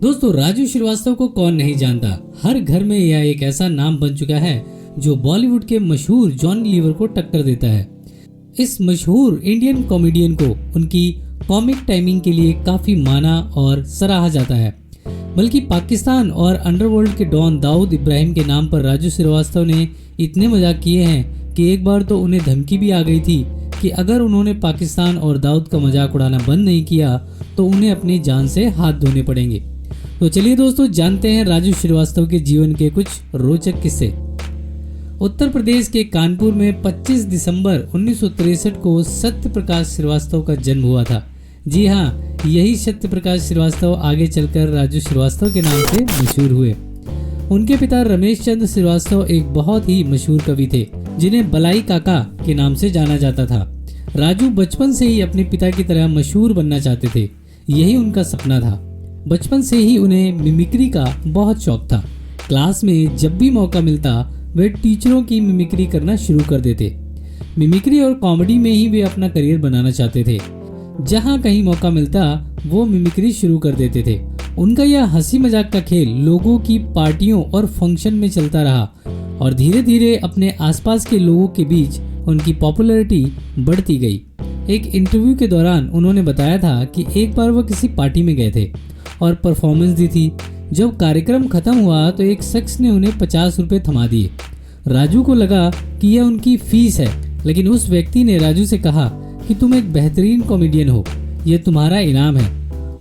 दोस्तों, राजू श्रीवास्तव को कौन नहीं जानता। हर घर में यह एक ऐसा नाम बन चुका है जो बॉलीवुड के मशहूर जॉनी लीवर को टक्कर देता है। इस मशहूर इंडियन कॉमेडियन को उनकी कॉमिक टाइमिंग के लिए काफी माना और सराहा जाता है। बल्कि पाकिस्तान और अंडरवर्ल्ड के डॉन दाऊद इब्राहिम के नाम पर राजू श्रीवास्तव ने इतने मजाक किए हैं कि एक बार तो उन्हें धमकी भी आ गई थी कि अगर उन्होंने पाकिस्तान और दाऊद का मजाक उड़ाना बंद नहीं किया तो उन्हें अपनी जान से हाथ धोने पड़ेंगे। तो चलिए दोस्तों, जानते हैं राजू श्रीवास्तव के जीवन के कुछ रोचक किस्से। उत्तर प्रदेश के कानपुर में 25 दिसंबर 1963 को सत्य प्रकाश श्रीवास्तव का जन्म हुआ था। जी हाँ, यही सत्य प्रकाश श्रीवास्तव आगे चलकर राजू श्रीवास्तव के नाम से मशहूर हुए। उनके पिता रमेश चंद्र श्रीवास्तव एक बहुत ही मशहूर कवि थे जिन्हें बलाई काका के नाम से जाना जाता था। राजू बचपन से ही अपने पिता की तरह मशहूर बनना चाहते थे, यही उनका सपना था। बचपन से ही उन्हें मिमिक्री का बहुत शौक था। क्लास में जब भी मौका मिलता वे टीचरों की मिमिक्री करना शुरू कर देते। मिमिक्री और कॉमेडी में ही वे अपना करियर बनाना चाहते थे। जहां कहीं मौका मिलता वो मिमिक्री शुरू कर देते थे। उनका यह हंसी मजाक का खेल लोगों की पार्टियों और फंक्शन में चलता रहा और धीरे धीरे अपने आसपास के लोगों के बीच उनकी पॉपुलैरिटी बढ़ती गई। एक इंटरव्यू के दौरान उन्होंने बताया था कि एक बार वह किसी पार्टी में गए थे और परफॉर्मेंस दी थी। जब कार्यक्रम खत्म हुआ तो एक शख्स ने उन्हें 50 रुपए थमा दिए। राजू को लगा कि यह उनकी फीस है, लेकिन उस व्यक्ति ने राजू से कहा कि तुम एक बेहतरीन कॉमेडियन हो, यह तुम्हारा इनाम है।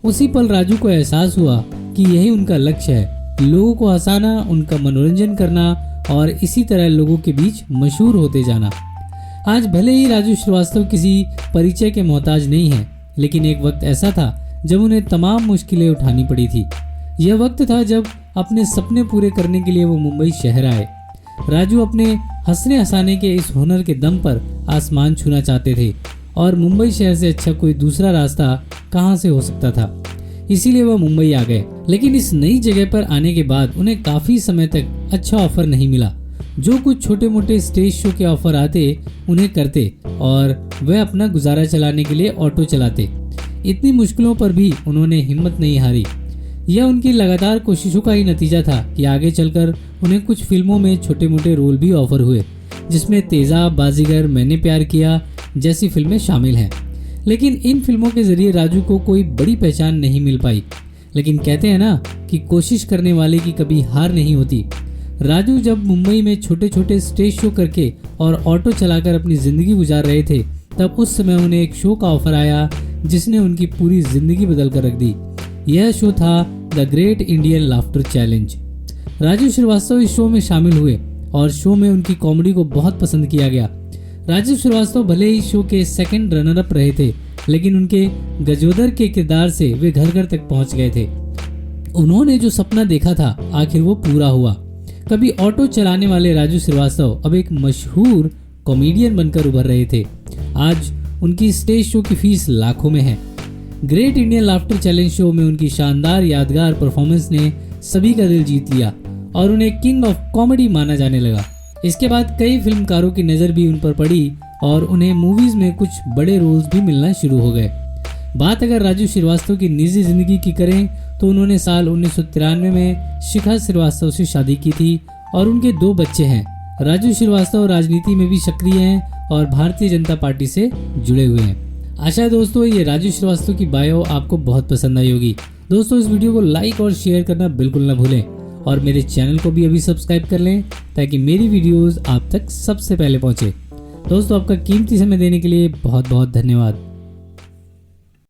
उसी पल राजू को एहसास हुआ कि यही उनका लक्ष्य है, लोगों को हंसाना, उनका मनोरंजन करना और इसी तरह लोगों के बीच मशहूर होते जाना। आज भले ही राजू श्रीवास्तव किसी परिचय के मोहताज नहीं है, लेकिन एक वक्त ऐसा था जब उन्हें तमाम मुश्किलें उठानी पड़ी थी। यह वक्त था जब अपने सपने पूरे करने के लिए वो मुंबई शहर आए। राजू अपने हंसने हंसाने के इस हुनर के दम पर आसमान छूना चाहते थे और मुंबई शहर से अच्छा कोई दूसरा रास्ता कहां से हो सकता था। इसीलिए वह मुंबई आ गए। लेकिन इस नई जगह पर आने के बाद उन्हें काफी समय तक अच्छा ऑफर नहीं मिला। जो कुछ छोटे मोटे स्टेज शो के ऑफर आते उन्हें करते और वह अपना गुजारा चलाने के लिए ऑटो चलाते। इतनी मुश्किलों पर भी उन्होंने हिम्मत नहीं हारी। यह उनकी लगातार कोशिशों का ही नतीजा था कि आगे चलकर उन्हें कुछ फिल्मों में छोटे मोटे रोल भी ऑफर हुए, जिसमें तेजाब, बाजीगर, मैंने प्यार किया जैसी फिल्में शामिल हैं। लेकिन इन फिल्मों के जरिए राजू को कोई बड़ी पहचान नहीं मिल पाई। लेकिन कहते हैं ना कि कोशिश करने वाले की कभी हार नहीं होती। राजू जब मुंबई में छोटे छोटे स्टेज शो करके और ऑटो चलाकर अपनी जिंदगी गुजार रहे थे, तब उस समय उन्हें एक शो का ऑफर आया जिसने उनकी पूरी जिंदगी बदल कर रख दी। यह शो था the great Indian laughter challenge. Raju Srivastava इस शो में शामिल हुए और शो में उनकी कॉमेडी को बहुत पसंद किया गया। राजू श्रीवास्तव भले ही शो के सेकंड रनर अप रहे थे, लेकिन उनके गजोदर के किरदार से वे घर घर तक पहुंच गए थे। उन्होंने जो सपना देखा था आखिर वो पूरा हुआ। कभी ऑटो चलाने वाले राजू श्रीवास्तव अब एक मशहूर कॉमेडियन बनकर उभर रहे थे। आज उनकी स्टेज शो की फीस लाखों में है। Great Indian laughter challenge show में उनकी शानदार यादगार परफॉर्मेंस ने सभी का दिल जीत लिया और उन्हें किंग ऑफ कॉमेडी माना जाने लगा। इसके बाद कई फिल्मकारों की नज़र भी उन पर पड़ी और उन्हें मूवीज में कुछ बड़े रोल्स भी मिलना शुरू हो गए। बात अगर राजू श्रीवास्तव की निजी जिंदगी की करें तो उन्होंने साल 1993 में शिखा श्रीवास्तव से शादी की थी और उनके 2 बच्चे हैं। राजू श्रीवास्तव राजनीति में भी सक्रिय हैं और भारतीय जनता पार्टी से जुड़े हुए हैं। आशा है दोस्तों ये राजू श्रीवास्तव की बायो आपको बहुत पसंद आई होगी। दोस्तों, इस वीडियो को लाइक और शेयर करना बिल्कुल ना भूलें और मेरे चैनल को भी अभी सब्सक्राइब कर लें ताकि मेरी वीडियोस आप तक सबसे पहले पहुंचे। दोस्तों, आपका कीमती समय देने के लिए बहुत बहुत धन्यवाद।